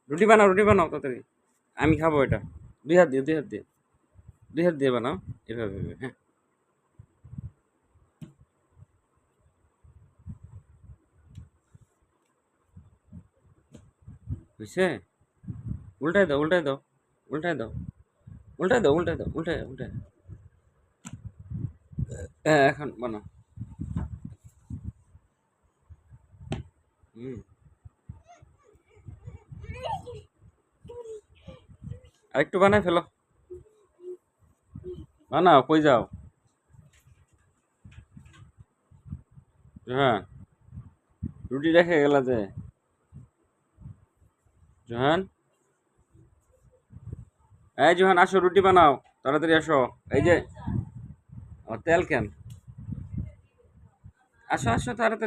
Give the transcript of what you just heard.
রুটি বানাও তাড়াতাড়ি। আমি খাবো এটা। ২ হাত দিয়ে ২ হাত দিয়ে ২ হাত দিয়ে বানাও। এভাবে এভাবে, হ্যাঁ। হইছে? উল্টায় দাও, উল্টায় দাও, উল্টায় দাও, উল্টায় দাও, উল্টায় দাও, উল্টায় উল্টায়। হ্যাঁ, এখন বানাও। হুম। আরেকটু বানায় ফেলো। বানাও, কই যাও? জোহান, রুটি রেখে গেলা যে। জোহান, এই জোহান আসো রুটি বানাও। তাড়াতাড়ি আসো। এই যে, তেল কেন? আসো আসো তাড়াতাড়ি।